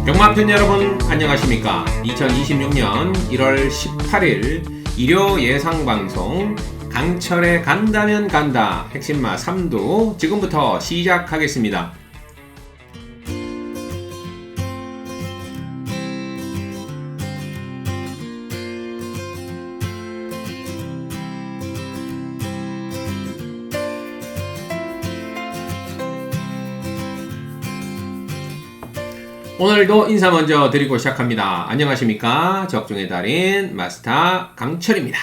경마팬 여러분 안녕하십니까. 2026년 1월 18일 일요 예상방송 강철의 간다면 간다 핵심마 3두 지금부터 시작하겠습니다. 오늘도 인사 먼저 드리고 시작합니다. 안녕하십니까. 적중의 달인 마스터 강철입니다.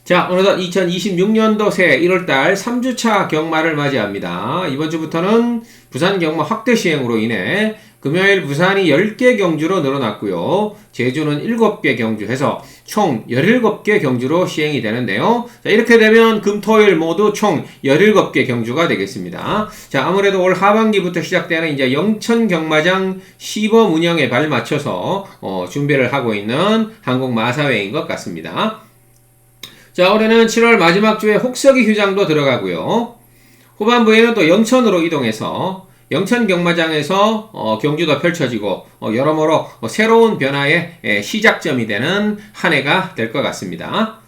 자, 오늘도 2026년도 새 1월달 3주차 경마를 맞이합니다. 이번 주부터는 부산 경마 확대 시행으로 인해 금요일 부산이 10개 경주로 늘어났고요. 제주는 7개 경주해서 총 17개 경주로 시행이 되는데요. 자, 이렇게 되면 금, 토, 일 모두 총 17개 경주가 되겠습니다. 자, 아무래도 올 하반기부터 시작되는 이제 영천 경마장 시범 운영에 발맞춰서 준비를 하고 있는 한국마사회인 것 같습니다. 자, 올해는 7월 마지막 주에 혹서기 휴장도 들어가고요. 후반부에는 또 영천으로 이동해서 영천 경마장에서 경주도 펼쳐지고 여러모로 새로운 변화의 시작점이 되는 한 해가 될 것 같습니다.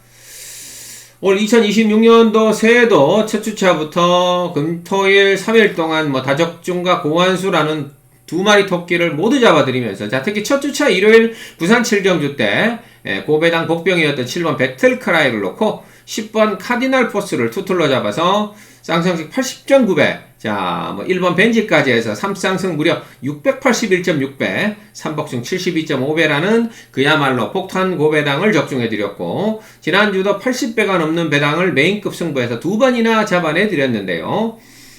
올 2026년도 새해도 첫 주차부터 금, 토, 일 3일 동안 다적중과 고환수라는 두 마리 토끼를 모두 잡아드리면서 자, 특히 첫 주차 일요일 부산 7경주 때 고배당 복병이었던 7번 배틀크라이를 놓고 10번 카디날 포스를 투툴로 잡아서 쌍성식 80.9배, 자, 1번 벤지까지 해서 3쌍승 무려 681.6배, 3복승 72.5배라는 그야말로 폭탄 고배당을 적중해드렸고, 지난주도 80배가 넘는 배당을 메인급 승부에서 두 번이나 잡아내드렸는데요.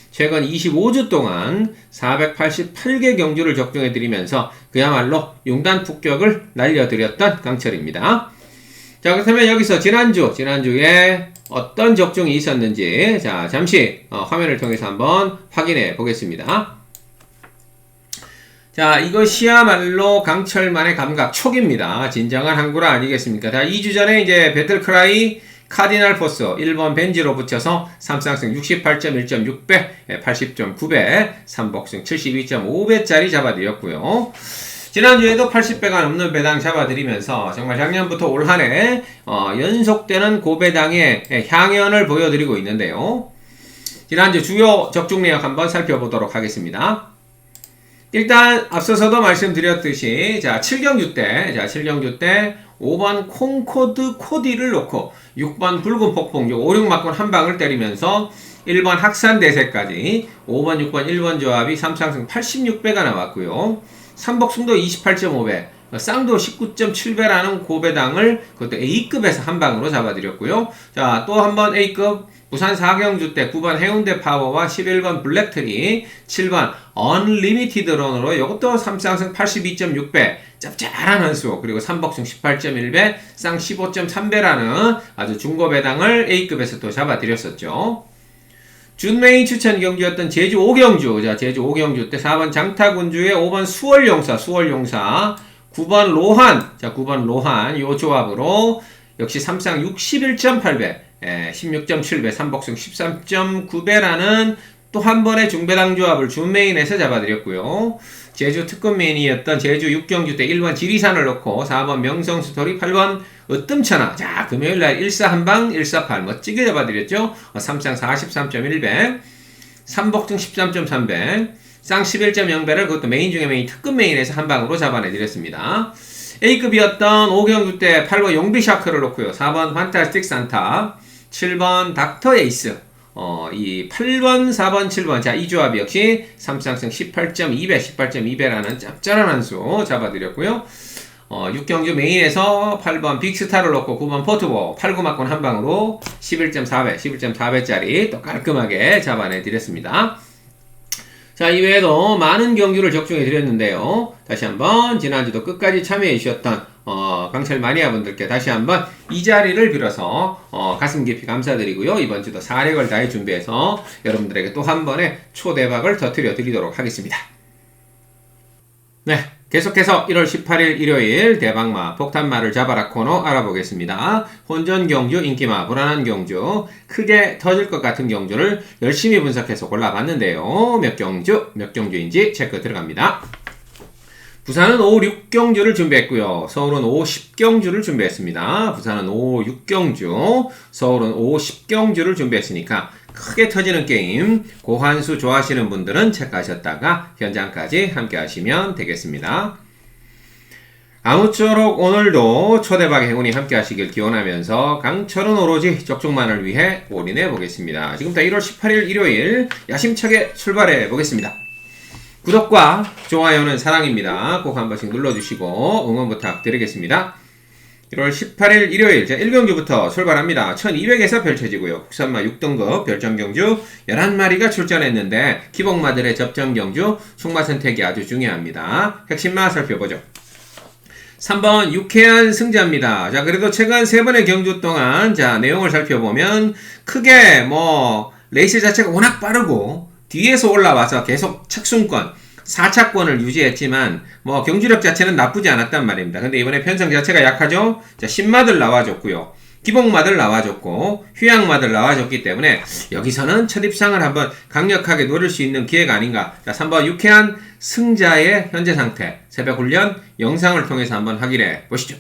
최근 25주 동안 488개 경주를 적중해드리면서 그야말로 용단 폭격을 날려드렸던 강철입니다. 자, 그렇다면 여기서 지난주에 어떤 적중이 있었는지 자, 잠시 화면을 통해서 한번 확인해 보겠습니다. 자, 이것이야말로 강철만의 감각 촉입니다. 진정한 한구라 아니겠습니까? 자, 2주 전에 이제 배틀크라이 카디날 포스 1번 벤지로 붙여서 3쌍승 68.1.6배, 80.9배, 3복승 72.5배짜리 잡아드렸고요. 지난주에도 80배가 넘는 배당 잡아드리면서 정말 작년부터 올 한해 연속되는 고배당의 향연을 보여드리고 있는데요. 지난주 주요 적중 내역 한번 살펴보도록 하겠습니다. 일단 앞서서도 말씀드렸듯이 자, 7경주 때 5번 콩코드 코디를 놓고 6번 붉은 폭풍 5, 6막군 한 방을 때리면서 1번 학산대세까지 5번, 6번, 1번 조합이 3쌍승 86배가 나왔고요. 3복승도 28.5배, 쌍도 19.7배라는 고배당을 그것도 A급에서 한 방으로 잡아드렸고요. 자, 또 한번 A급 부산 4경주 때 9번 해운대 파워와 11번 블랙트리, 7번 언리미티드론으로 이것도 3쌍승 82.6배, 짭짤한 한수, 그리고 3복승 18.1배, 쌍 15.3배라는 아주 중고배당을 A급에서 또 잡아드렸었죠. 준메인 추천 경주였던 제주 5경주, 자, 제주 5경주 때 4번 장타군주에 5번 수월용사, 9번 로한, 자, 9번 로한, 요 조합으로 역시 3쌍 61.8배, 16.7배, 3복승 13.9배라는 또 한 번의 중배당 조합을 준메인에서 잡아드렸고요. 제주 특급메인이었던 제주 6경주 때 1번 지리산을 넣고 4번 명성스토리, 8번 으뜸천하, 자, 금요일날 141방 148 멋지게 잡아드렸죠. 3쌍 43.1배, 3복승 13.3배, 쌍 11.0배를 그것도 메인 중에 메인 특급 메인에서 한 방으로 잡아내드렸습니다. A급이었던 5경주 때 8번 용비샤크를 놓고요. 4번 판타스틱 산타, 7번 닥터 에이스, 이 8번, 4번, 7번. 자, 이 조합이 역시 3쌍승 18.2배, 18.2배라는 짭짤한 한수 잡아드렸고요. 6경주 메인에서 8번 빅스타를 넣고 9번 포트보, 8, 9막군 한 방으로 11.4배, 11.4배짜리 또 깔끔하게 잡아내드렸습니다. 자, 이외에도 많은 경주를 적중해 드렸는데요. 다시 한번 지난주도 끝까지 참여해 주셨던 강철 마니아분들께 다시 한번 이 자리를 빌어서 가슴 깊이 감사드리고요. 이번 주도 사력을 다해 준비해서 여러분들에게 또 한 번의 초대박을 터뜨려 드리도록 하겠습니다. 네, 계속해서 1월 18일 일요일 대박마 폭탄마를 잡아라 코너 알아보겠습니다. 혼전 경주 인기마 불안한 경주 크게 터질 것 같은 경주를 열심히 분석해서 골라봤는데요. 몇 경주인지 체크 들어갑니다. 부산은 5, 6경주를 준비했고요. 서울은 5, 10경주를 준비했습니다. 부산은 5, 6경주, 서울은 5, 10경주를 준비했으니까 크게 터지는 게임 고환수 좋아하시는 분들은 체크하셨다가 현장까지 함께 하시면 되겠습니다. 아무쪼록 오늘도 초대박의 행운이 함께 하시길 기원하면서 강철은 오로지 적중만을 위해 올인해 보겠습니다. 지금부터 1월 18일 일요일 야심차게 출발해 보겠습니다. 구독과 좋아요는 사랑입니다. 꼭 한 번씩 눌러주시고 응원 부탁드리겠습니다. 1월 18일 일요일 제1경주부터 출발합니다. 1200에서 펼쳐지고요. 국산마 6등급 별점경주 11마리가 출전했는데 기복마들의 접전경주 충마 선택이 아주 중요합니다. 핵심마 살펴보죠. 3번 유쾌한 승자입니다. 자, 그래도 최근 3번의 경주 동안 자 내용을 살펴보면 크게 레이스 자체가 워낙 빠르고 뒤에서 올라와서 계속 착순권 4차권을 유지했지만 경주력 자체는 나쁘지 않았단 말입니다. 근데 이번에 편성 자체가 약하죠. 자, 신마들 나와줬고요. 기복마들 나와줬고 휴양마들 나와줬기 때문에 여기서는 첫 입상을 한번 강력하게 노릴 수 있는 기회가 아닌가. 자, 3번 유쾌한 승자의 현재 상태 새벽 훈련 영상을 통해서 한번 확인해 보시죠.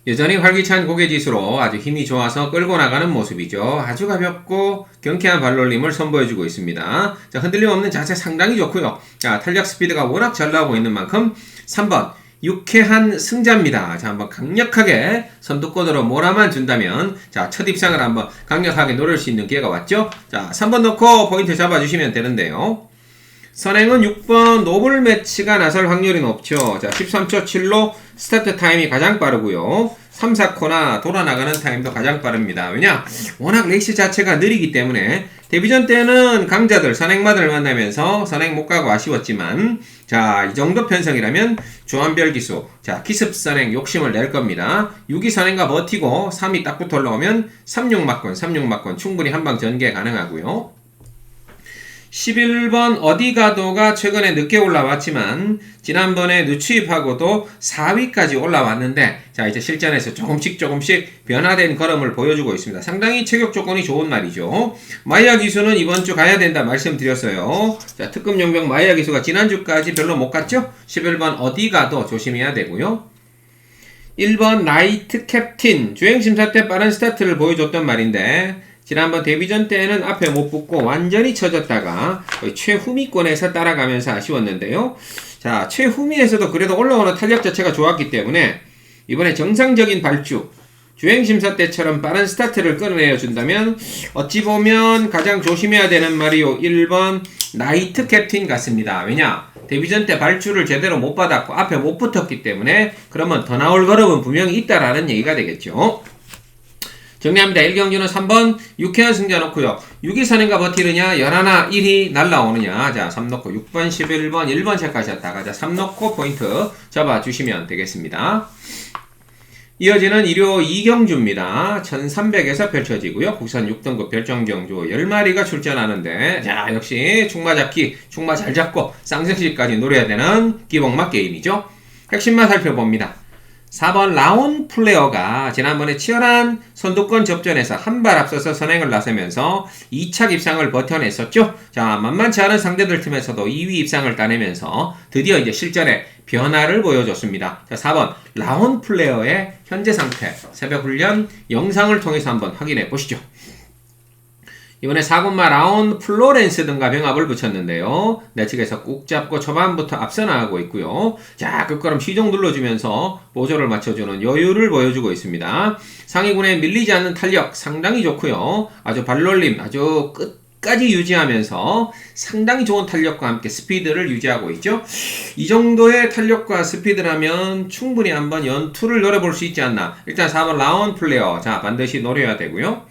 여전히 활기찬 고개지수로 아주 힘이 좋아서 끌고 나가는 모습이죠. 아주 가볍고 경쾌한 발놀림을 선보여주고 있습니다. 자, 흔들림 없는 자세 상당히 좋고요. 자, 탄력 스피드가 워낙 잘 나오고 있는 만큼 3번 유쾌한 승자입니다. 자, 한번 강력하게 선두권으로 몰아만 준다면 자, 첫 입상을 한번 강력하게 노릴 수 있는 기회가 왔죠. 자, 3번 넣고 포인트 잡아주시면 되는데요. 선행은 6번 노블 매치가 나설 확률이 높죠. 자, 13초 7로 스타트 타임이 가장 빠르고요. 3, 4코나 돌아나가는 타임도 가장 빠릅니다. 왜냐? 워낙 레이스 자체가 느리기 때문에 데뷔전 때는 강자들, 선행마들 만나면서 선행 못 가고 아쉬웠지만 자, 이 정도 편성이라면 조한별 기수, 자, 기습 선행 욕심을 낼 겁니다. 6위 선행과 버티고 3위 딱 붙어 올라오면 36막권 충분히 한방 전개 가능하고요. 11번 어디가도가 최근에 늦게 올라왔지만 지난번에 누추입하고도 4위까지 올라왔는데 자, 이제 실전에서 조금씩 변화된 걸음을 보여주고 있습니다. 상당히 체격 조건이 좋은 말이죠. 마이야 기수는 이번 주 가야 된다 말씀드렸어요. 자, 특급 용병 마이야 기수가 지난주까지 별로 못 갔죠? 11번 어디가도 조심해야 되고요. 1번 라이트 캡틴 주행심사 때 빠른 스타트를 보여줬던 말인데 지난번 데뷔전 때는 앞에 못 붙고 완전히 쳐졌다가 최후미권에서 따라가면서 아쉬웠는데요. 자, 최후미에서도 그래도 올라오는 탄력 자체가 좋았기 때문에 이번에 정상적인 발주 주행심사 때처럼 빠른 스타트를 끌어내어 준다면 어찌 보면 가장 조심해야 되는 말이요 1번 나이트 캡틴 같습니다. 왜냐? 데뷔전 때 발주를 제대로 못 받았고 앞에 못 붙었기 때문에 그러면 더 나올 걸음은 분명히 있다라는 얘기가 되겠죠. 정리합니다. 1경주는 3번 유쾌한 승자 놓고요. 6위 선행과 버티느냐 11, 1위 날라오느냐. 자, 3 놓고 6번, 11번, 1번 체크하셨다가 자, 3 놓고 포인트 잡아주시면 되겠습니다. 이어지는 일요 2경주입니다. 1300에서 펼쳐지고요. 국산 6등급 별정경주 10마리가 출전하는데 자, 역시 충마 잡기, 충마 잘 잡고 쌍승시까지 노려야 되는 기복마 게임이죠. 핵심만 살펴봅니다. 4번 라온 플레어가 지난번에 치열한 선두권 접전에서 한 발 앞서서 선행을 나서면서 2차 입상을 버텨냈었죠. 자, 만만치 않은 상대들 틈에서도 2위 입상을 따내면서 드디어 이제 실전에 변화를 보여줬습니다. 자, 4번 라온 플레어의 현재 상태 새벽 훈련 영상을 통해서 한번 확인해 보시죠. 이번에 4군마 라온 플로렌스 등과 병합을 붙였는데요. 내측에서 꾹 잡고 초반부터 앞서 나가고 있고요. 자, 끝걸음 시종 눌러주면서 보조를 맞춰주는 여유를 보여주고 있습니다. 상위군에 밀리지 않는 탄력 상당히 좋고요. 아주 발놀림 아주 끝까지 유지하면서 상당히 좋은 탄력과 함께 스피드를 유지하고 있죠. 이 정도의 탄력과 스피드라면 충분히 한번 연투를 노려볼 수 있지 않나. 일단 4번 라온 플레어 자, 반드시 노려야 되고요.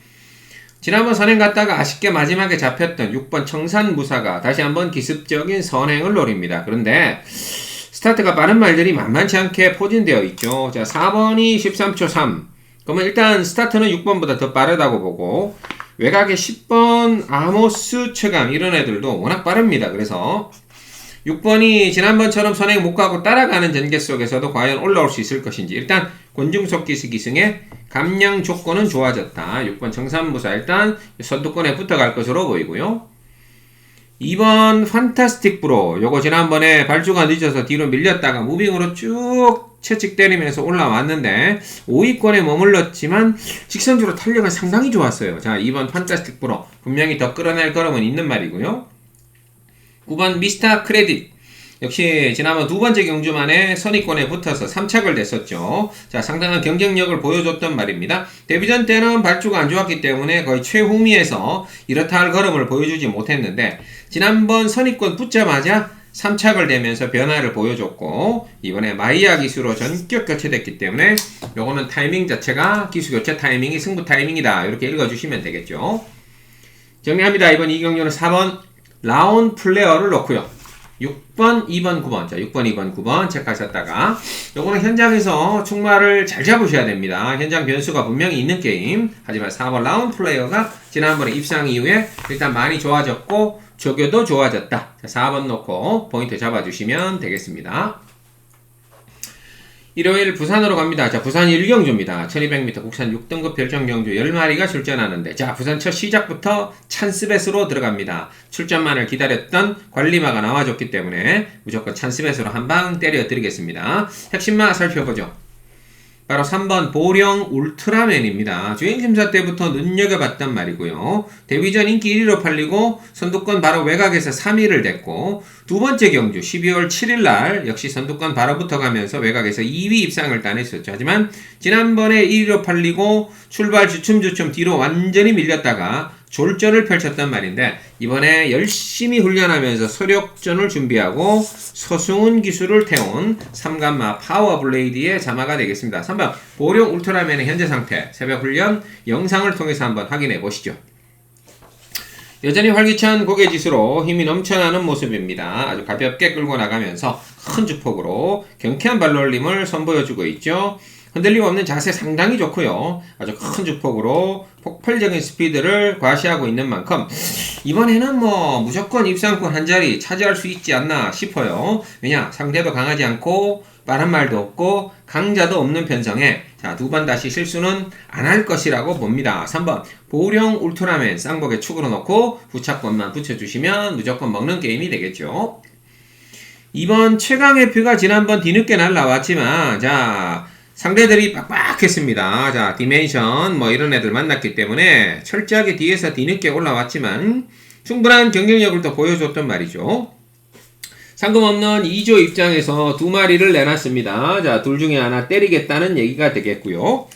지난번 선행 갔다가 아쉽게 마지막에 잡혔던 6번 청산무사가 다시 한번 기습적인 선행을 노립니다. 그런데 스타트가 빠른 말들이 만만치 않게 포진되어 있죠. 자, 4번이 13초 3. 그러면 일단 스타트는 6번보다 더 빠르다고 보고 외곽에 10번 아모스 최강 이런 애들도 워낙 빠릅니다. 그래서 6번이 지난번처럼 선행 못 가고 따라가는 전개 속에서도 과연 올라올 수 있을 것인지. 일단 곤중속기수 기승의 감량 조건은 좋아졌다. 6번 정산무사 일단 선두권에 붙어갈 것으로 보이고요. 2번 판타스틱 브로 요거 지난번에 발주가 늦어서 뒤로 밀렸다가 무빙으로 쭉 채찍 때리면서 올라왔는데 5위권에 머물렀지만 직선주로 탄력은 상당히 좋았어요. 자, 2번 판타스틱 브로 분명히 더 끌어낼 걸음은 있는 말이고요. 9번 미스터 크레딧 역시 지난번 두 번째 경주만에 선의권에 붙어서 3착을 냈었죠. 자, 상당한 경쟁력을 보여줬던 말입니다. 데뷔전 때는 발주가 안 좋았기 때문에 거의 최후미에서 이렇다 할 걸음을 보여주지 못했는데 지난번 선의권 붙자마자 3착을 내면서 변화를 보여줬고 이번에 마이야 기수로 전격 교체됐기 때문에 요거는 타이밍 자체가 기수 교체 타이밍이 승부 타이밍이다. 이렇게 읽어주시면 되겠죠. 정리합니다. 이번 이 경주는 4번 라운 플레어를 넣고요. 6번, 2번, 9번. 자, 6번, 2번, 9번 체크하셨다가 요거는 현장에서 충마를 잘 잡으셔야 됩니다. 현장 변수가 분명히 있는 게임. 하지만 4번 라운 플레이어가 지난번에 입상 이후에 일단 많이 좋아졌고 조교도 좋아졌다. 자, 4번 놓고 포인트 잡아주시면 되겠습니다. 일요일 부산으로 갑니다. 자, 부산 1경주입니다. 1200m 국산 6등급 별정경주 10마리가 출전하는데 자, 부산 첫 시작부터 찬스뱃으로 들어갑니다. 출전만을 기다렸던 관리마가 나와줬기 때문에 무조건 찬스뱃으로 한방 때려드리겠습니다. 핵심마 살펴보죠. 바로 3번 보령 울트라맨입니다. 주행심사 때부터 눈여겨봤단 말이고요. 데뷔전 인기 1위로 팔리고 선두권 바로 외곽에서 3위를 냈고 두 번째 경주 12월 7일날 역시 선두권 바로 붙어가면서 외곽에서 2위 입상을 따냈었죠. 하지만 지난번에 1위로 팔리고 출발 주춤주춤 뒤로 완전히 밀렸다가 졸전을 펼쳤단 말인데 이번에 열심히 훈련하면서 소력전을 준비하고 서승훈 기술을 태운 3감마 파워블레이드의 자마가 되겠습니다. 3번 보령 울트라맨의 현재 상태 새벽 훈련 영상을 통해서 한번 확인해 보시죠. 여전히 활기찬 고개지수로 힘이 넘쳐나는 모습입니다. 아주 가볍게 끌고 나가면서 큰 주폭으로 경쾌한 발놀림을 선보여주고 있죠. 흔들림 없는 자세 상당히 좋고요. 아주 큰 주폭으로 폭발적인 스피드를 과시하고 있는 만큼 이번에는 뭐 무조건 입상권 한 자리 차지할 수 있지 않나 싶어요. 왜냐 상대도 강하지 않고 빠른 말도 없고 강자도 없는 편성에 자, 두 번 다시 실수는 안 할 것이라고 봅니다. 3번 보령 울트라맨 쌍복에 축으로 넣고 부착권만 붙여주시면 무조건 먹는 게임이 되겠죠. 2번 최강의 표가 지난번 뒤늦게 날라왔지만 자 상대들이 빡빡했습니다. 자, 디멘션 뭐 이런 애들 만났기 때문에 철저하게 뒤에서 뒤늦게 올라왔지만 충분한 경쟁력을 또 보여줬던 말이죠. 상금 없는 2조 입장에서 두 마리를 내놨습니다. 자, 둘 중에 하나 때리겠다는 얘기가 되겠고요.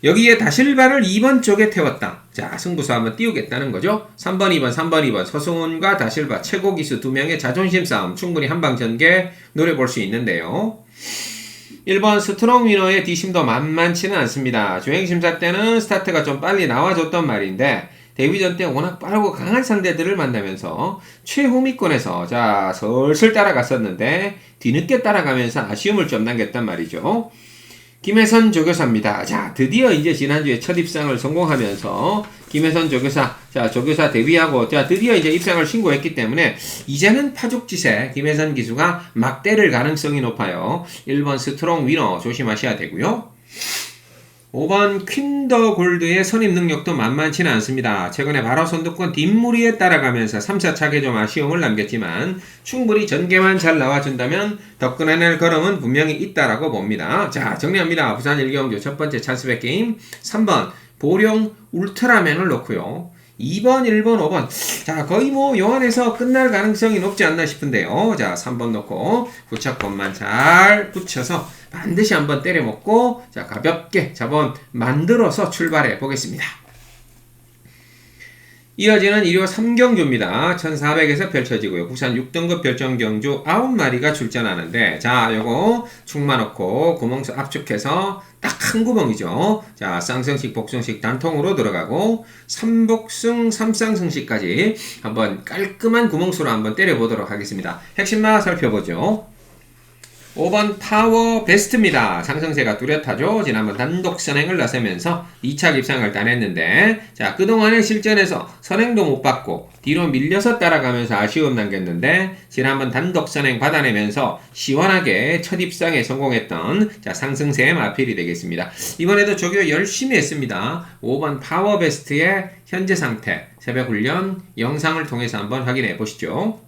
여기에 다실바를 2번 쪽에 태웠다. 자, 승부수 한번 띄우겠다는 거죠. 3번, 2번, 3번, 2번 서승훈과 다실바 최고 기수 두 명의 자존심 싸움 충분히 한방 전개 노려볼 수 있는데요. 1번 스트롱 위너의 뒷심도 만만치는 않습니다. 주행심사 때는 스타트가 좀 빨리 나와줬던 말인데 데뷔전 때 워낙 빠르고 강한 상대들을 만나면서 최후미권에서 자 슬슬 따라갔었는데 뒤늦게 따라가면서 아쉬움을 좀 남겼단 말이죠. 김혜선 조교사입니다. 자, 드디어 이제 지난주에 첫 입상을 성공하면서 김혜선 조교사, 자, 조교사 데뷔하고, 자, 드디어 이제 입상을 신고했기 때문에 이제는 파죽지세 김혜선 기수가 막 때릴 가능성이 높아요. 1번 스트롱 위너 조심하셔야 되고요. 5번 퀸더 골드의 선임 능력도 만만치는 않습니다. 최근에 바로 선두권 뒷무리에 따라가면서 3사차게 좀 아쉬움을 남겼지만 충분히 전개만 잘 나와준다면 더 끊어낼 걸음은 분명히 있다라고 봅니다. 자, 정리합니다. 부산 1경주 첫 번째 찬스백 게임 3번 보령 울트라맨을 놓고요. 2번, 1번, 5번. 자, 거의 뭐 요 안에서 끝날 가능성이 높지 않나 싶은데요. 자, 3번 놓고 부착권만 잘 붙여서 반드시 한번 때려먹고 자, 가볍게 자본 만들어서 출발해 보겠습니다. 이어지는 일요 3경주입니다. 1400에서 펼쳐지고요. 부산 6등급 별정경주 9마리가 출전하는데 자, 요거 축마 넣고 구멍수 압축해서 딱 한 구멍이죠. 자, 쌍승식 복승식 단통으로 들어가고 3복승 3쌍승식까지 한번 깔끔한 구멍수로 한번 때려보도록 하겠습니다. 핵심마 살펴보죠. 5번 파워 베스트입니다. 상승세가 뚜렷하죠. 지난번 단독 선행을 나서면서 2차 입상을 따냈는데, 자, 그동안의 실전에서 선행도 못 받고 뒤로 밀려서 따라가면서 아쉬움 남겼는데, 지난번 단독 선행 받아내면서 시원하게 첫 입상에 성공했던, 자, 상승세의 마필이 되겠습니다. 이번에도 조교 열심히 했습니다. 5번 파워 베스트의 현재 상태, 새벽 훈련 영상을 통해서 한번 확인해 보시죠.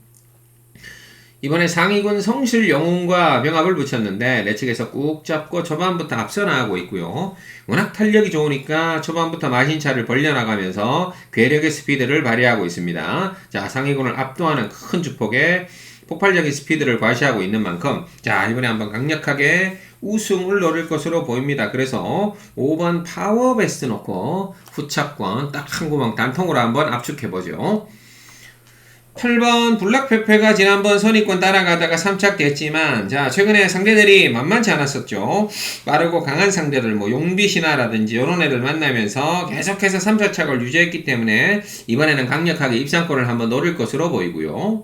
이번에 상위군 성실 영웅과 병합을 붙였는데 내측에서 꾹 잡고 초반부터 앞서 나가고 있고요. 워낙 탄력이 좋으니까 초반부터 마신차를 벌려나가면서 괴력의 스피드를 발휘하고 있습니다. 자, 상위군을 압도하는 큰 주폭에 폭발적인 스피드를 과시하고 있는 만큼, 자, 이번에 한번 강력하게 우승을 노릴 것으로 보입니다. 그래서 5번 파워 베스트 놓고 후차권 딱 한 구멍 단통으로 한번 압축해보죠. 8번 블락페페가 지난번 선입권 따라가다가 3착됐지만, 자, 최근에 상대들이 만만치 않았었죠. 빠르고 강한 상대들, 뭐 용비신화라든지 이런 애들 만나면서 계속해서 3차착을 유지했기 때문에 이번에는 강력하게 입상권을 한번 노릴 것으로 보이고요.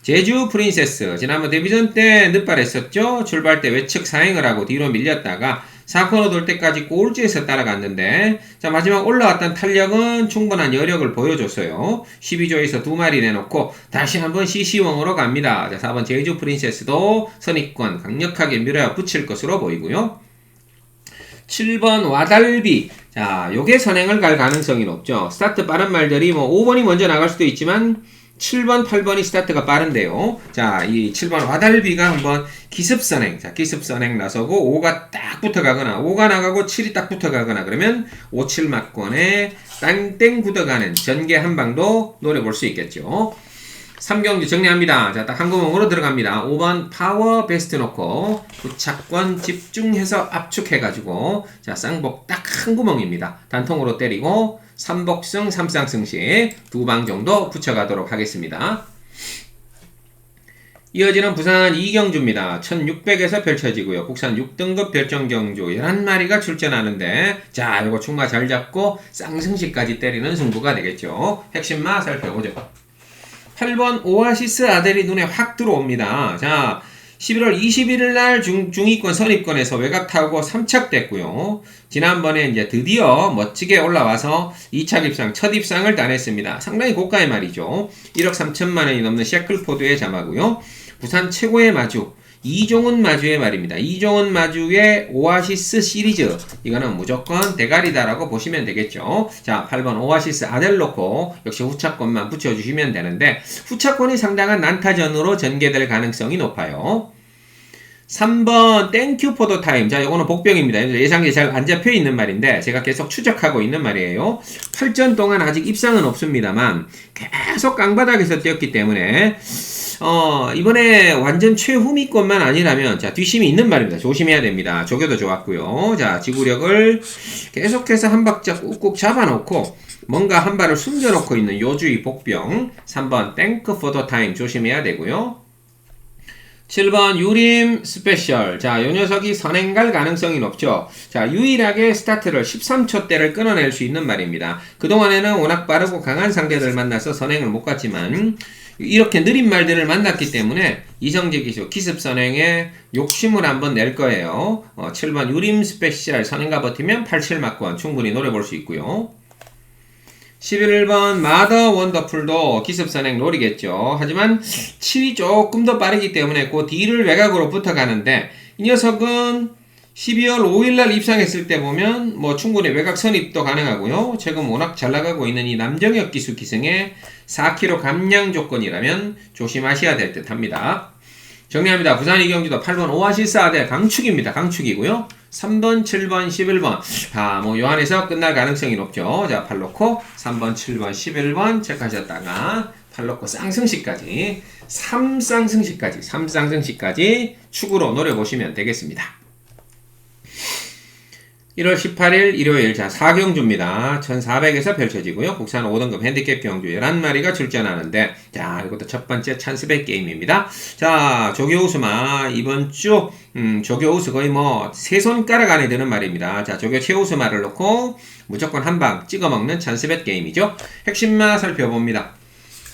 제주 프린세스, 지난번 데뷔전 때 늦발했었죠. 출발 때 외측 사행을 하고 뒤로 밀렸다가 4코너 돌 때까지 꼴찌에서 따라갔는데, 자, 마지막 올라왔던 탄력은 충분한 여력을 보여줬어요. 12조에서 2마리 내놓고 다시 한번 CC왕으로 갑니다. 자, 4번 제주 프린세스도 선입권 강력하게 밀어붙일 것으로 보이고요. 7번 와달비, 자, 요게 선행을 갈 가능성이 높죠. 스타트 빠른 말들이 뭐 5번이 먼저 나갈 수도 있지만 7번, 8번이 스타트가 빠른데요. 자, 이 7번 와달비가 한번 기습선행, 자, 기습선행 나서고 5가 딱 붙어가거나 5가 나가고 7이 딱 붙어가거나 그러면 5, 7 맞권에 땡땡 굳어가는 전개 한 방도 노려볼 수 있겠죠. 3경주 정리합니다. 자, 딱 한 구멍으로 들어갑니다. 5번 파워 베스트 놓고 부착권 집중해서 압축해가지고, 자, 쌍복 딱 한 구멍입니다. 단통으로 때리고 3복승 3쌍승시 2방 정도 붙여가도록 하겠습니다. 이어지는 부산 2경주입니다. 1600에서 펼쳐지고요. 국산 6등급 별정경주 11마리가 출전하는데, 자, 이거 충마 잘 잡고 쌍승시까지 때리는 승부가 되겠죠. 핵심마 살펴보죠. 8번 오아시스 아델이 눈에 확 들어옵니다. 자, 11월 21일 날 중위권 선입권에서 외곽 타고 3착됐고요. 지난번에 이제 드디어 멋지게 올라와서 2차 입상, 첫 입상을 따냈습니다. 상당히 고가의 말이죠. 1억 3천만 원이 넘는 셰클포드의 자마고요. 부산 최고의 마주, 이종훈 마주의 말입니다. 이종훈 마주의 오아시스 시리즈, 이거는 무조건 대가리다라고 보시면 되겠죠. 자, 8번 오아시스 아델 놓고 역시 후차권만 붙여주시면 되는데, 후차권이 상당한 난타전으로 전개될 가능성이 높아요. 3번 땡큐 포도 타임, 자, 이거는 복병입니다. 예상이 잘 안 잡혀 있는 말인데 제가 계속 추적하고 있는 말이에요. 8전 동안 아직 입상은 없습니다만 계속 깡바닥에서 뛰었기 때문에 이번에 완전 최후미권만 아니라면, 자, 뒷심이 있는 말입니다. 조심해야 됩니다. 조교도 좋았고요. 자, 지구력을 계속해서 한 박자 꾹꾹 잡아놓고 뭔가 한 발을 숨겨놓고 있는 요주의 복병. 3번 땡크 포더 타임 조심해야 되고요. 7번 유림 스페셜, 자, 요 녀석이 선행 갈 가능성이 높죠. 자, 유일하게 스타트를 13초대를 끊어낼 수 있는 말입니다. 그동안에는 워낙 빠르고 강한 상대들 만나서 선행을 못 갔지만 이렇게 느린 말들을 만났기 때문에 이성재 기수 기습 선행에 욕심을 한번 낼 거예요. 7번 유림 스페셜 선행가 버티면 87 맞권 충분히 노려볼 수 있고요. 11번 마더 원더풀도 기습선행 노리겠죠. 하지만 7이 조금 더 빠르기 때문에 그 뒤를 외곽으로 붙어가는데, 이 녀석은 12월 5일날 입상했을 때 보면 뭐 충분히 외곽 선입도 가능하고요. 최근 워낙 잘 나가고 있는 이 남정혁 기수 기승의 4kg 감량 조건이라면 조심하셔야 될 듯 합니다. 정리합니다. 부산 이경주도 8번 오아시스 아델 강축입니다. 강축이고요. 3번, 7번, 11번. 자, 뭐, 요 안에서 끝날 가능성이 높죠. 자, 8 놓고 3번, 7번, 11번 체크하셨다가 8 놓고 쌍승시까지, 3쌍승시까지 축으로 노려보시면 되겠습니다. 1월 18일 일요일, 자, 4경주입니다. 1400에서 펼쳐지고요. 국산 5등급 핸디캡 경주 11마리가 출전하는데, 자, 이것도 첫 번째 찬스백 게임입니다. 자, 조교우수마, 이번 주, 조교우수 거의 뭐, 세 손가락 안에 드는 말입니다. 자, 조교 최우수마를 놓고 무조건 한 방 찍어먹는 찬스백 게임이죠. 핵심마 살펴봅니다.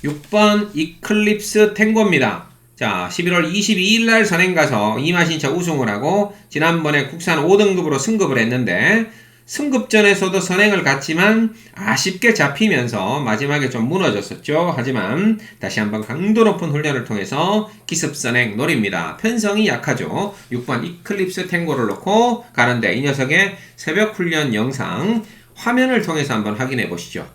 6번 이클립스 탱고입니다. 자, 11월 22일 날 선행 가서 이마신차 우승을 하고 지난번에 국산 5등급으로 승급을 했는데 승급전에서도 선행을 갔지만 아쉽게 잡히면서 마지막에 좀 무너졌었죠. 하지만 다시 한번 강도 높은 훈련을 통해서 기습 선행 노립니다. 편성이 약하죠. 6번 이클립스 탱고를 놓고 가는데 이 녀석의 새벽 훈련 영상 화면을 통해서 한번 확인해 보시죠.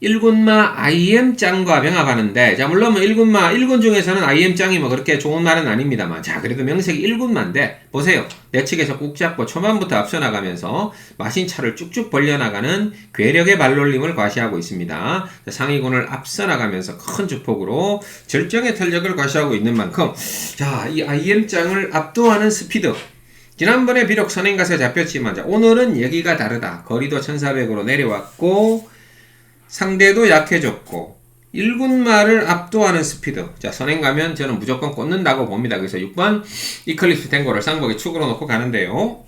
1군마 IM짱과 병합하는데, 자, 물론 뭐 1군 중에서는 IM짱이 뭐 그렇게 좋은 말은 아닙니다만, 자, 그래도 명색이 1군마인데, 보세요. 내측에서 꾹 잡고 초반부터 앞서 나가면서 마신차를 쭉쭉 벌려나가는 괴력의 발놀림을 과시하고 있습니다. 자, 상위군을 앞서 나가면서 큰 주폭으로 절정의 탄력을 과시하고 있는 만큼, 자, 이 IM짱을 압도하는 스피드. 지난번에 비록 선행 가서 잡혔지만, 자, 오늘은 얘기가 다르다. 거리도 1400으로 내려왔고, 상대도 약해졌고 1군마를 압도하는 스피드. 자, 선행 가면 저는 무조건 꽂는다고 봅니다. 그래서 6번 이클립스 탱고를 쌍복에 축으로 놓고 가는데요.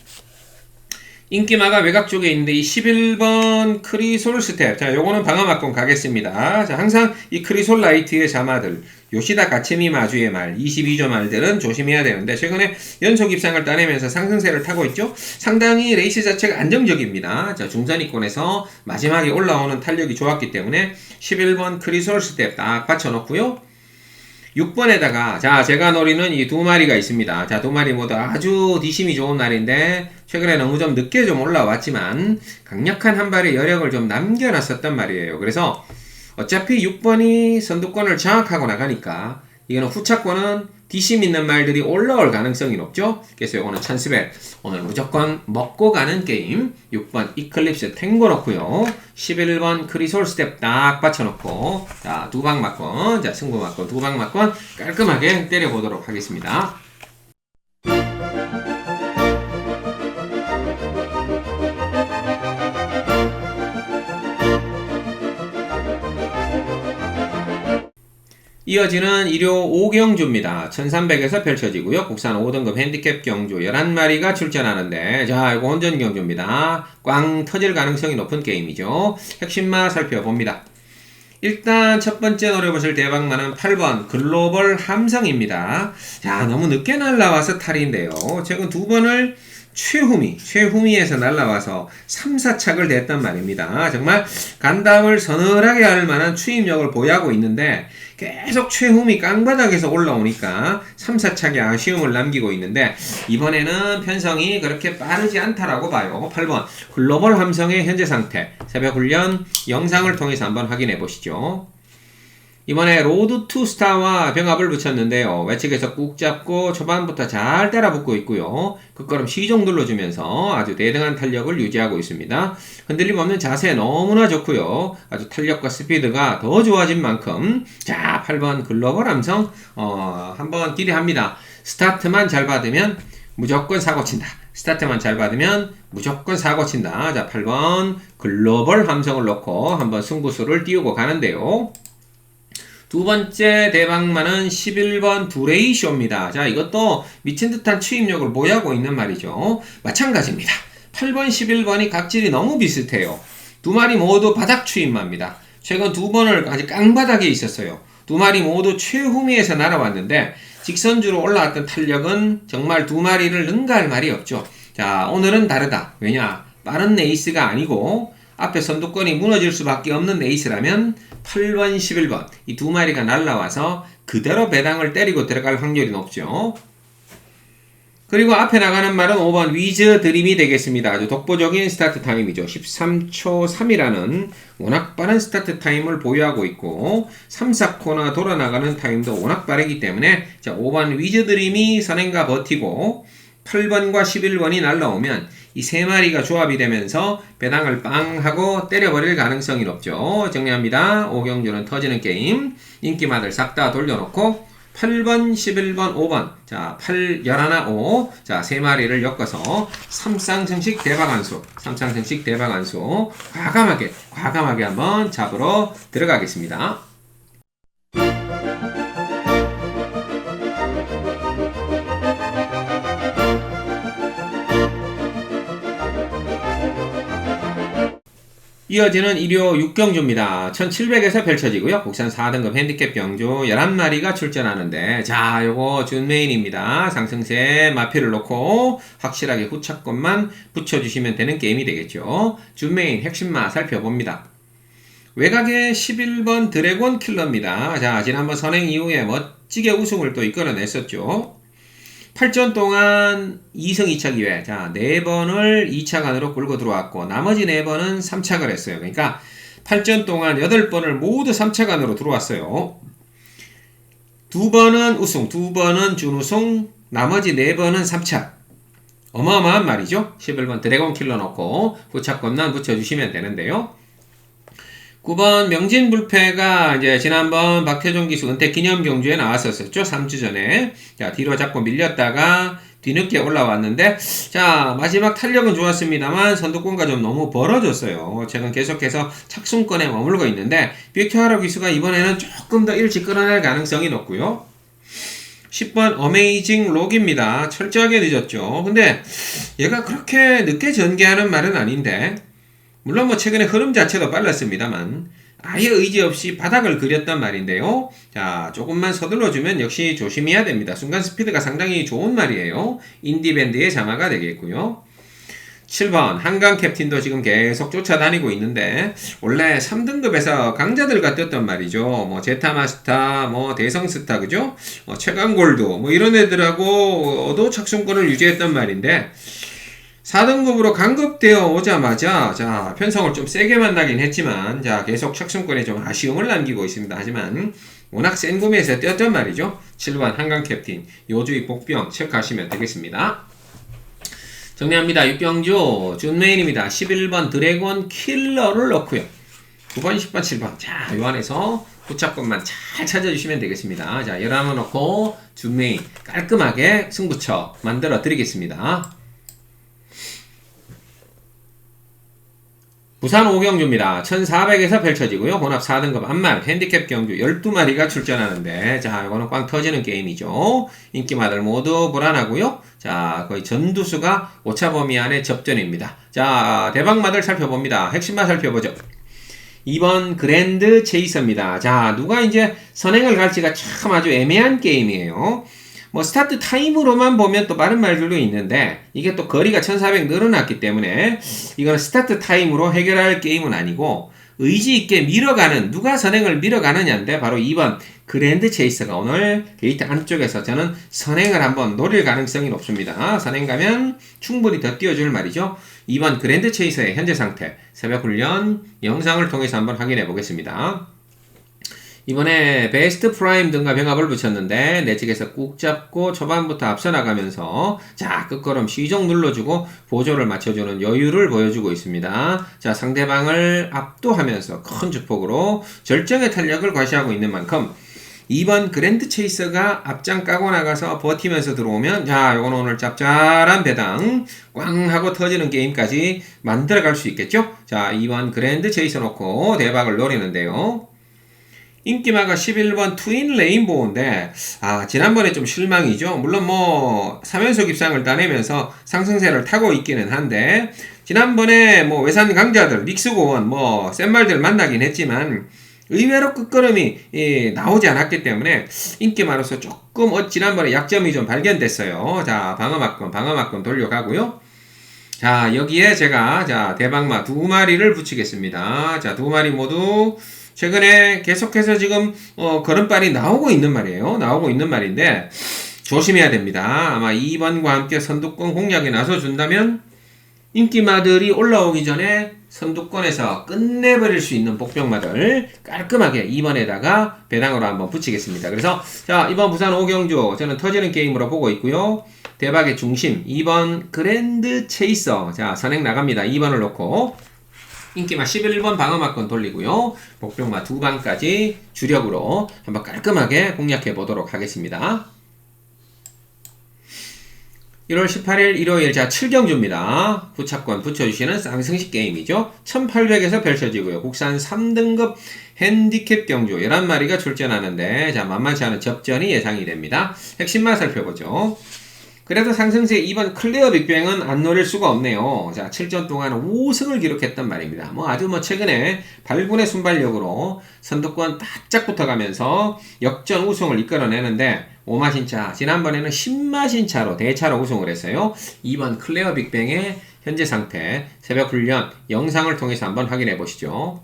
인기마가 외곽 쪽에 있는데 이 11번 크리솔 스텝. 자, 요거는 방어막권 가겠습니다. 자, 항상 이 크리솔 라이트의 자마들 요시다 가체미 마주의 말 22조 말들은 조심해야 되는데 최근에 연속 입상을 따내면서 상승세를 타고 있죠. 상당히 레이스 자체가 안정적입니다. 자, 중산위권에서 마지막에 올라오는 탄력이 좋았기 때문에 11번 크리솔 스텝 딱 받쳐놓고요. 6번에다가 자, 제가 노리는 이 두 마리가 있습니다. 자, 두 마리 모두 아주 뒷심이 좋은 날인데 최근에 너무 좀 늦게 좀 올라왔지만 강력한 한 발의 여력을 좀 남겨놨었단 말이에요. 그래서 어차피 6번이 선두권을 장악하고 나가니까 이거는 후차권은 뒷심 있는 말들이 올라올 가능성이 높죠. 그래서 이거는 찬스벨 오늘 무조건 먹고 가는 게임. 6번 이클립스 탱고 놓고요. 11번 크리솔 스텝 딱 받쳐놓고 자, 두 방 맞건, 자, 승부 맞건, 두 방 맞건 깔끔하게 때려보도록 하겠습니다. 이어지는 일요 5경주입니다. 1300에서 펼쳐지고요. 국산 5등급 핸디캡 경주 11마리가 출전하는데 자, 이거 혼전 경주입니다. 꽝 터질 가능성이 높은 게임이죠. 핵심만 살펴봅니다. 일단 첫 번째 노려보실 대박만은 8번 글로벌 함성입니다. 자, 너무 늦게 날라와서 탈인데요. 최근 두 번을 최후미에서 날라와서 3, 4착을 냈단 말입니다. 정말 간담을 서늘하게 할 만한 추임력을 보유하고 있는데 계속 최후미 깡바닥에서 올라오니까 3, 4착에 아쉬움을 남기고 있는데 이번에는 편성이 그렇게 빠르지 않다라고 봐요. 8번 글로벌 함성의 현재 상태 새벽 훈련 영상을 통해서 한번 확인해 보시죠. 이번에 로드 투 스타와 병합을 붙였는데요. 외측에서 꾹 잡고 초반부터 잘 따라붙고 있고요. 끝걸음 시종 눌러주면서 아주 대등한 탄력을 유지하고 있습니다. 흔들림 없는 자세 너무나 좋고요. 아주 탄력과 스피드가 더 좋아진 만큼 자, 8번 글로벌 함성 한번 기대합니다. 스타트만 잘 받으면 무조건 사고 친다. 스타트만 잘 받으면 무조건 사고 친다. 자, 8번 글로벌 함성을 놓고 한번 승부수를 띄우고 가는데요. 두 번째 대박만은 11번 두레이쇼입니다. 자, 이것도 미친 듯한 추임력을 보유하고 있는 말이죠. 마찬가지입니다. 8번, 11번이 각질이 너무 비슷해요. 두 마리 모두 바닥 추임마입니다. 최근 두 번을 아직 깡바닥에 있었어요. 두 마리 모두 최후미에서 날아왔는데 직선주로 올라왔던 탄력은 정말 두 마리를 능가할 말이 없죠. 자, 오늘은 다르다. 왜냐? 빠른 레이스가 아니고 앞에 선두권이 무너질 수밖에 없는 레이스라면 8번, 11번 이 두 마리가 날라와서 그대로 배당을 때리고 들어갈 확률이 높죠. 그리고 앞에 나가는 말은 5번 위즈 드림이 되겠습니다. 아주 독보적인 스타트 타임이죠. 13초 3이라는 워낙 빠른 스타트 타임을 보유하고 있고 3, 4코너 돌아나가는 타임도 워낙 빠르기 때문에 자, 5번 위즈 드림이 선행과 버티고 8번과 11번이 날라오면 이 세 마리가 조합이 되면서 배당을 빵 하고 때려버릴 가능성이 높죠. 정리합니다. 5경주는 터지는 게임. 인기마들 싹 다 돌려놓고 8번, 11번, 5번. 자, 8, 11, 5. 자, 세 마리를 엮어서 3쌍승식 대박안수. 3쌍승식 대박안수. 과감하게 한번 잡으러 들어가겠습니다. 이어지는 일요 6경주입니다. 1700에서 펼쳐지고요. 국산 4등급 핸디캡 경주 11마리가 출전하는데, 자, 요거 준메인입니다. 상승세 마피를 놓고 확실하게 후차권만 붙여주시면 되는 게임이 되겠죠. 준메인 핵심마 살펴봅니다. 외곽에 11번 드래곤 킬러입니다. 자, 지난번 선행 이후에 멋지게 우승을 또 이끌어냈었죠. 8전 동안 2승 2차 기회. 자, 4번을 2차간으로 끌고 들어왔고, 나머지 4번은 3차를 했어요. 그러니까 8전 동안 8번을 모두 3차간으로 들어왔어요. 2번은 우승, 2번은 준우승, 나머지 4번은 3차. 어마어마한 말이죠. 11번 드래곤 킬러 넣고 후차권만 붙여주시면 되는데요. 9번 명진불패가 이제 지난번 박태종 기수 은퇴 기념 경주에 나왔었죠. 3주 전에. 자, 뒤로 잡고 밀렸다가 뒤늦게 올라왔는데, 자, 마지막 탄력은 좋았습니다만 선두권과 좀 너무 벌어졌어요. 최근 계속해서 착순권에 머물고 있는데, 뷰티하러 기수가 이번에는 조금 더 일찍 끌어낼 가능성이 높고요. 10번 어메이징 록입니다. 철저하게 늦었죠. 근데 얘가 그렇게 늦게 전개하는 말은 아닌데, 물론 뭐 최근에 흐름 자체도 빨랐습니다만 아예 의지 없이 바닥을 그렸단 말인데요. 자, 조금만 서둘러주면 역시 조심해야 됩니다. 순간 스피드가 상당히 좋은 말이에요. 인디밴드의 자마가 되겠고요. 7번 한강 캡틴도 지금 계속 쫓아다니고 있는데, 원래 3등급에서 강자들과 뛰었단 말이죠. 뭐 제타마스타, 뭐 대성스타, 그죠? 최강골드, 뭐 이런 애들하고도 착순권을 유지했단 말인데, 4등급으로 강급되어 오자마자, 자, 편성을 좀 세게 만나긴 했지만, 자, 계속 착순권에 좀 아쉬움을 남기고 있습니다. 하지만, 워낙 센 구매에서 뛰었단 말이죠. 7번 한강 캡틴, 요주의 복병 체크하시면 되겠습니다. 정리합니다. 6경주, 준메인입니다. 11번 드래곤 킬러를 넣고요. 9번, 10번, 7번. 자, 요 안에서 후차권만 잘 찾아주시면 되겠습니다. 자, 11번 넣고, 준메인 깔끔하게 승부처 만들어 드리겠습니다. 부산 5경주입니다. 1400에서 펼쳐지고요. 혼합 4등급 한말 핸디캡 경주 12마리가 출전하는데, 자, 이거는 꽝 터지는 게임이죠. 인기마들 모두 불안하고요. 자, 거의 전두수가 오차 범위 안에 접전입니다. 자, 대박마들 살펴봅니다. 핵심마 살펴보죠. 2번 그랜드 체이서입니다. 자, 누가 이제 선행을 갈지가 참 아주 애매한 게임이에요. 뭐 스타트 타임으로만 보면 또 빠른 말들도 있는데, 이게 또 거리가 1400 늘어났기 때문에 이거는 스타트 타임으로 해결할 게임은 아니고 의지 있게 밀어가는, 누가 선행을 밀어가느냐인데, 바로 2번 그랜드 체이서가 오늘 게이트 안쪽에서 저는 선행을 한번 노릴 가능성이 높습니다. 선행 가면 충분히 더 띄워줄 말이죠. 2번 그랜드 체이서의 현재 상태 새벽 훈련 영상을 통해서 한번 확인해 보겠습니다. 이번에 베스트 프라임 등과 병합을 붙였는데 내측에서 꾹 잡고 초반부터 앞서 나가면서, 자, 끝걸음 시종 눌러주고 보조를 맞춰주는 여유를 보여주고 있습니다. 자, 상대방을 압도하면서 큰 주폭으로 절정의 탄력을 과시하고 있는 만큼 2번 그랜드 체이서가 앞장 까고 나가서 버티면서 들어오면, 자, 요건 오늘 짭짤한 배당 꽝 하고 터지는 게임까지 만들어 갈 수 있겠죠. 자, 2번 그랜드 체이서 놓고 대박을 노리는데요. 인기마가 11번 트윈 레인보우인데, 아, 지난번에 좀 실망이죠. 물론 뭐 3연속 입상을 따내면서 상승세를 타고 있기는 한데, 지난번에 뭐 외산 강자들 믹스고원 뭐 센 말들 만나긴 했지만 의외로 끝걸음이 나오지 않았기 때문에 인기마로서 조금 지난번에 약점이 좀 발견됐어요. 자, 방어막권 돌려가고요. 자, 여기에 제가, 자, 대박마 2마리를 붙이겠습니다. 자, 2마리 모두 최근에 계속해서 지금 걸음발이 나오고 있는 말이에요. 나오고 있는 말인데 조심해야 됩니다. 아마 2번과 함께 선두권 공략에 나서준다면 인기마들이 올라오기 전에 선두권에서 끝내버릴 수 있는 복병마들 깔끔하게 2번에다가 배당으로 한번 붙이겠습니다. 그래서 자, 이번 부산 5경주 저는 터지는 게임으로 보고 있고요. 대박의 중심 2번 그랜드 체이서, 자, 선행 나갑니다. 2번을 놓고 인기마 11번 방어막권 돌리고요. 복병마 2방까지 주력으로 한번 깔끔하게 공략해 보도록 하겠습니다. 1월 18일 일요일, 자, 7경주입니다. 후차권 붙여주시는 쌍승식 게임이죠. 1800에서 펼쳐지고요. 국산 3등급 핸디캡 경주 11마리가 출전하는데, 자, 만만치 않은 접전이 예상이 됩니다. 핵심만 살펴보죠. 그래도 상승세 2번 클레어 빅뱅은 안 노릴 수가 없네요. 자, 7전 동안 5승을 기록했단 말입니다. 아주 최근에 발군의 순발력으로 선두권 바짝 붙어가면서 역전 우승을 이끌어내는데, 오마신차, 지난번에는 10마신차로 대차로 우승을 했어요. 2번 클레어 빅뱅의 현재 상태, 새벽 훈련 영상을 통해서 한번 확인해 보시죠.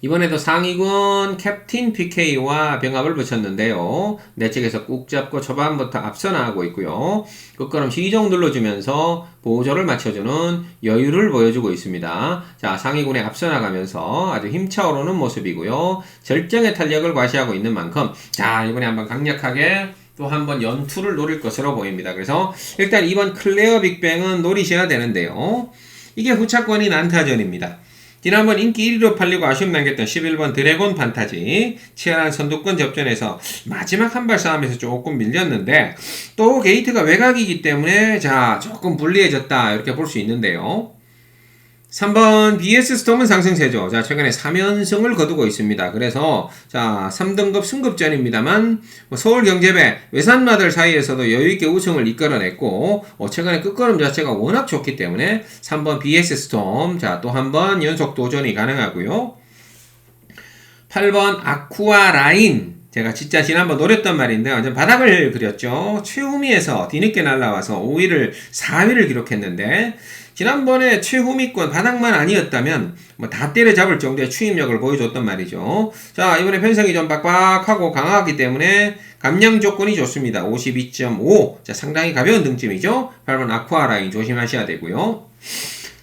이번에도 상위군 캡틴 PK와 병합을 붙였는데요. 내측에서 꾹 잡고 초반부터 앞서 나가고 있고요. 끝걸음 시정 눌러주면서 보조를 맞춰주는 여유를 보여주고 있습니다. 자, 상위군에 앞서 나가면서 아주 힘차오르는 모습이고요. 절정의 탄력을 과시하고 있는 만큼, 자, 이번에 한번 강력하게 또 한번 연투를 노릴 것으로 보입니다. 그래서 일단 이번 클레어 빅뱅은 노리셔야 되는데요. 이게 후차권이 난타전입니다. 지난번 인기 1위로 팔리고 아쉬움 남겼던 11번 드래곤 판타지, 치열한 선두권 접전에서 마지막 한발 싸움에서 조금 밀렸는데, 또 게이트가 외곽이기 때문에 자, 조금 불리해졌다 이렇게 볼 수 있는데요. 3번 BS 스톰은 상승세죠. 자, 최근에 3연승을 거두고 있습니다. 그래서 자, 3등급 승급전입니다만 서울경제배 외산마들 사이에서도 여유있게 우승을 이끌어냈고, 최근에 끝걸음 자체가 워낙 좋기 때문에 3번 BS 스톰, 자, 또 한 번 연속 도전이 가능하고요. 8번 아쿠아 라인, 제가 진짜 지난번 노렸던 말인데 완전 바닥을 그렸죠. 최후미에서 뒤늦게 날라와서 5위를 4위를 기록했는데, 지난번에 최후미권 바닥만 아니었다면 다 때려잡을 정도의 추임력을 보여줬단 말이죠. 자, 이번에 편성이 좀 빡빡하고 강하기 때문에 감량 조건이 좋습니다. 52.5. 자, 상당히 가벼운 등짐이죠. 8번 아쿠아라인 조심하셔야 되고요.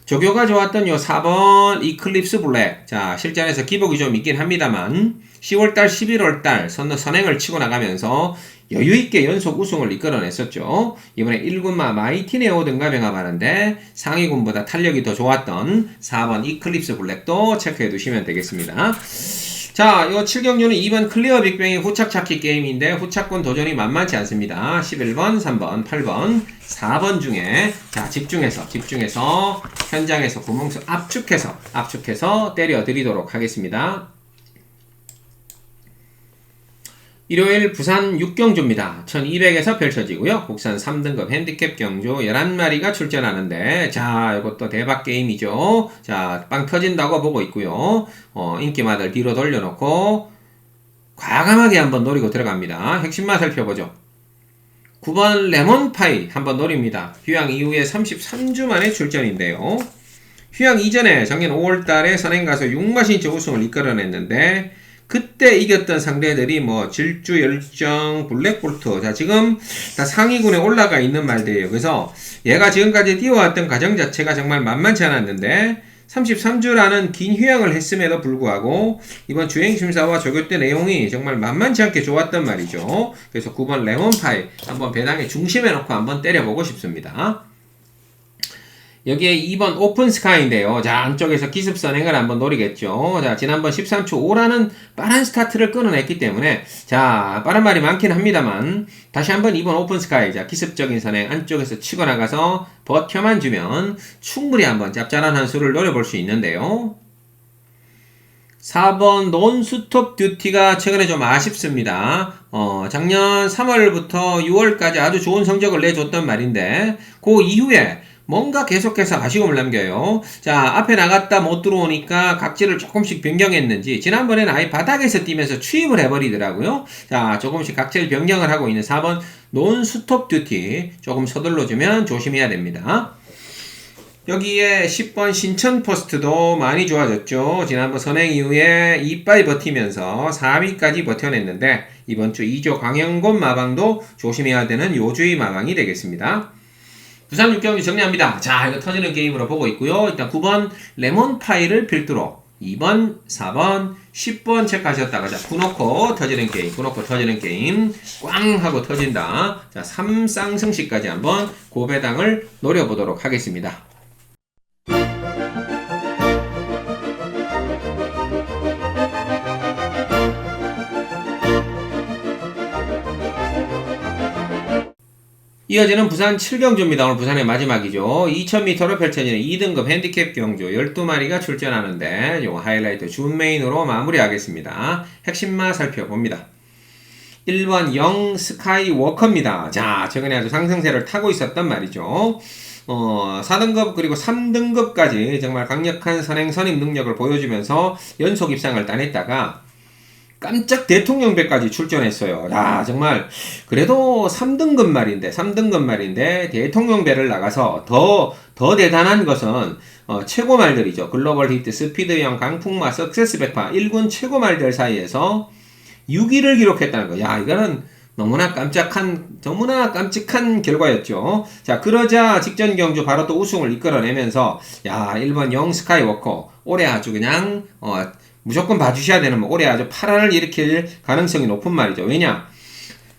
조교가 좋았던 요 4번 이클립스 블랙. 자, 실전에서 기복이 좀 있긴 합니다만 10월달, 11월달 선행을 치고 나가면서 여유있게 연속 우승을 이끌어냈었죠. 이번에 1군마 마이티 네오든가 병합하는데 상위군보다 탄력이 더 좋았던 4번 이클립스 블랙도 체크해 두시면 되겠습니다. 자, 이 7경주는 2번 클리어 빅뱅의 후착 찾기 게임인데 후착권 도전이 만만치 않습니다. 11번, 3번, 8번, 4번 중에 자, 집중해서 현장에서 구멍수 압축해서 때려 드리도록 하겠습니다. 일요일 부산 6경주입니다. 1200에서 펼쳐지고요. 국산 3등급 핸디캡 경주 11마리가 출전하는데, 자, 이것도 대박 게임이죠. 자, 빵 터진다고 보고 있고요. 인기마들 뒤로 돌려놓고 과감하게 한번 노리고 들어갑니다. 핵심만 살펴보죠. 9번 레몬파이 한번 노립니다. 휴양 이후에 33주 만에 출전인데요. 휴양 이전에 작년 5월달에 선행가서 6마신치 우승을 이끌어냈는데, 그때 이겼던 상대들이 질주, 열정, 블랙볼트. 자, 지금 다 상위군에 올라가 있는 말들이에요. 그래서 얘가 지금까지 뛰어왔던 과정 자체가 정말 만만치 않았는데 33주라는 긴 휴양을 했음에도 불구하고 이번 주행심사와 조교 때 내용이 정말 만만치 않게 좋았단 말이죠. 그래서 9번 레몬파이 한번 배당의 중심에 놓고 한번 때려보고 싶습니다. 여기에 2번 오픈스카이인데요. 자, 안쪽에서 기습 선행을 한번 노리겠죠. 자, 지난번 13초 5라는 빠른 스타트를 끊어냈기 때문에, 자, 빠른 말이 많긴 합니다만, 다시 한번 2번 오픈스카이, 자, 기습적인 선행 안쪽에서 치고 나가서 버텨만 주면 충분히 한번 짭짤한 한 수를 노려볼 수 있는데요. 4번 논스톱 듀티가 최근에 좀 아쉽습니다. 작년 3월부터 6월까지 아주 좋은 성적을 내줬던 말인데, 그 이후에 뭔가 계속해서 아쉬움을 남겨요. 자, 앞에 나갔다 못 들어오니까 각지를 조금씩 변경했는지 지난번에는 아예 바닥에서 뛰면서 추입을 해버리더라고요. 자, 조금씩 각지를 변경을 하고 있는 4번 논스톱 듀티 조금 서둘러주면 조심해야 됩니다. 여기에 10번 신천 포스트도 많이 좋아졌죠. 지난번 선행 이후에 이빠이 버티면서 4위까지 버텨냈는데 이번 주 2조 광영곤 마방도 조심해야 되는 요주의 마방이 되겠습니다. 부산 6경주 정리합니다. 자, 이거 터지는 게임으로 보고 있고요. 일단 9번 레몬파이를 필두로 2번, 4번, 10번 체크하셨다가 자, 구놓고 터지는 게임 꽝 하고 터진다. 자, 3쌍승시까지 한번 고배당을 노려보도록 하겠습니다. 이어지는 부산 7경주입니다. 오늘 부산의 마지막이죠. 2000m로 펼쳐지는 2등급 핸디캡 경주 12마리가 출전하는데 요 하이라이트 준 메인으로 마무리하겠습니다. 핵심만 살펴봅니다. 1번 영 스카이워커입니다. 자, 최근에 아주 상승세를 타고 있었단 말이죠. 4등급 그리고 3등급까지 정말 강력한 선행 선임 능력을 보여주면서 연속 입상을 따냈다가 깜짝 대통령배까지 출전했어요. 야, 정말 그래도 3등급 말인데 대통령배를 나가서 더 대단한 것은 최고 말들이죠. 글로벌 히트, 스피드형, 강풍마, 석세스 백파 1군 최고 말들 사이에서 6위를 기록했다는 거. 야, 이거는 너무나 깜찍한 결과였죠. 자, 그러자 직전 경주 바로 또 우승을 이끌어내면서, 야, 1번 영 스카이워커. 올해 아주 그냥, 무조건 봐주셔야 되는, 올해 아주 파란을 일으킬 가능성이 높은 말이죠. 왜냐?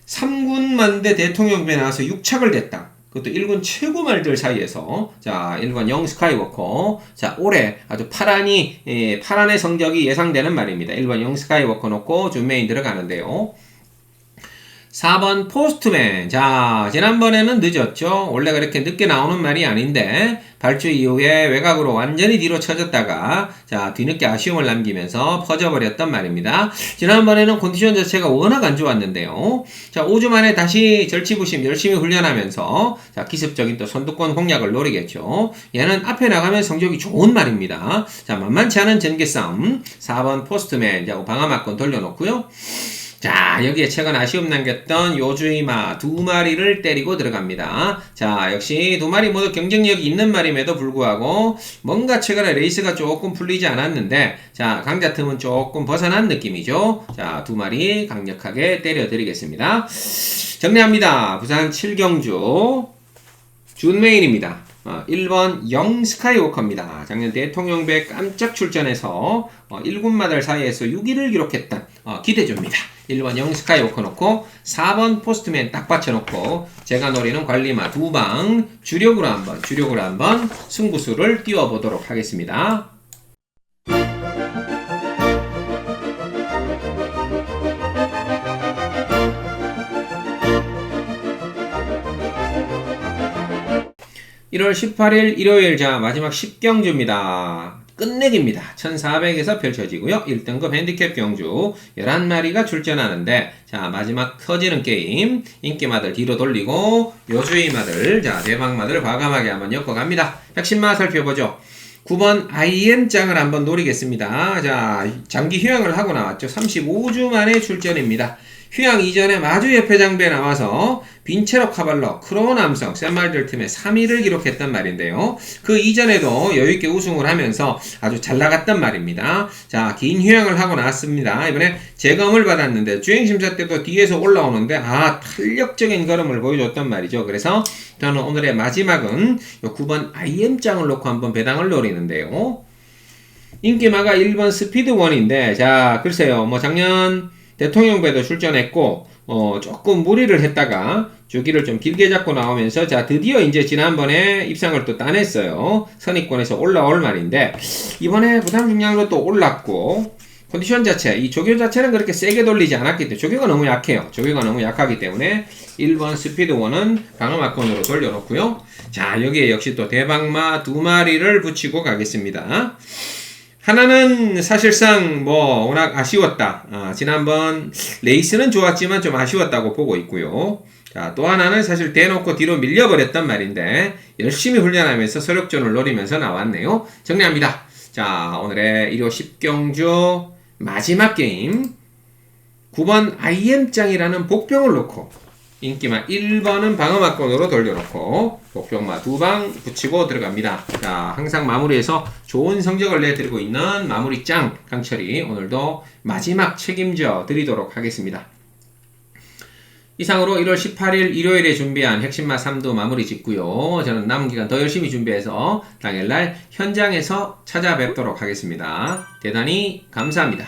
3군만대 대통령배 나와서 6착을 됐다. 그것도 1군 최고 말들 사이에서. 자, 1번 영 스카이워커. 자, 올해 아주 파란의 성적이 예상되는 말입니다. 1번 영 스카이워커 놓고 준메인 들어가는데요. 4번 포스트맨. 자, 지난번에는 늦었죠. 원래 그렇게 늦게 나오는 말이 아닌데 발주 이후에 외곽으로 완전히 뒤로 쳐졌다가 자, 뒤늦게 아쉬움을 남기면서 퍼져버렸단 말입니다. 지난번에는 컨디션 자체가 워낙 안 좋았는데요. 자, 5주 만에 다시 절치부심 열심히 훈련하면서 자, 기습적인 또 선두권 공략을 노리겠죠. 얘는 앞에 나가면 성적이 좋은 말입니다. 자, 만만치 않은 전개 싸움. 4번 포스트맨. 자, 방아막권 돌려놓고요. 자, 여기에 최근 아쉬움 남겼던 요주이마 2마리를 때리고 들어갑니다. 자, 역시 2마리 모두 경쟁력이 있는 말임에도 불구하고 뭔가 최근에 레이스가 조금 풀리지 않았는데 자, 강자 틈은 조금 벗어난 느낌이죠. 자, 2마리 강력하게 때려드리겠습니다. 정리합니다. 부산 7경주 준메인입니다. 1번 영 스카이워커입니다. 작년 대통령배 깜짝 출전해서 1군마들 사이에서 6위를 기록했던 기대주입니다. 1번 영 스카이워커 놓고 4번 포스트맨 딱 받쳐놓고 제가 노리는 관리마 2방 주력으로 한번 승부수를 띄워보도록 하겠습니다. 1월 18일 일요일 자 마지막 10경주입니다. 끝내기입니다. 1400에서 펼쳐지고요. 1등급 핸디캡 경주 11마리가 출전하는데 자 마지막 터지는 게임 인기마들 뒤로 돌리고 요주의마들 자 대박마들 과감하게 한번 엮어갑니다. 핵심마 살펴보죠. 9번 IM장을 한번 노리겠습니다. 자 장기 휴양을 하고 나왔죠. 35주 만에 출전입니다. 휴양 이전에 마주 옆에 장비에 나와서 빈체로 카발러, 크로남성, 샌말들 팀에 3위를 기록했단 말인데요. 그 이전에도 여유있게 우승을 하면서 아주 잘 나갔단 말입니다. 자, 긴 휴양을 하고 나왔습니다. 이번에 재검을 받았는데 주행심사 때도 뒤에서 올라오는데 탄력적인 걸음을 보여줬단 말이죠. 그래서 저는 오늘의 마지막은 9번 IM장을 놓고 한번 배당을 노리는데요. 인기마가 1번 스피드원인데 자, 글쎄요. 작년 대통령배도 출전했고 조금 무리를 했다가 주기를 좀 길게 잡고 나오면서 자 드디어 이제 지난번에 입상을 또 따냈어요. 선입권에서 올라올 말인데 이번에 부담 중량도 또 올랐고 컨디션 자체 이 조교 자체는 그렇게 세게 돌리지 않았기 때문에 조교가 너무 약해요. 조교가 너무 약하기 때문에 1번 스피드원은 방어막권으로 돌려놓고요. 자 여기에 역시 또 대박마 2마리를 붙이고 가겠습니다. 하나는 사실상 워낙 아쉬웠다. 지난번 레이스는 좋았지만 좀 아쉬웠다고 보고 있고요. 자, 또 하나는 사실 대놓고 뒤로 밀려버렸단 말인데 열심히 훈련하면서 서력전을 노리면서 나왔네요. 정리합니다. 자, 오늘의 일요 10경주 마지막 게임 9번 IM장이라는 복병을 놓고 인기마 1번은 방어막권으로 돌려놓고 복병마 2방 붙이고 들어갑니다. 자, 항상 마무리해서 좋은 성적을 내드리고 있는 마무리짱 강철이 오늘도 마지막 책임져 드리도록 하겠습니다. 이상으로 1월 18일 일요일에 준비한 핵심마 3두 마무리 짓고요. 저는 남은 기간 더 열심히 준비해서 당일날 현장에서 찾아뵙도록 하겠습니다. 대단히 감사합니다.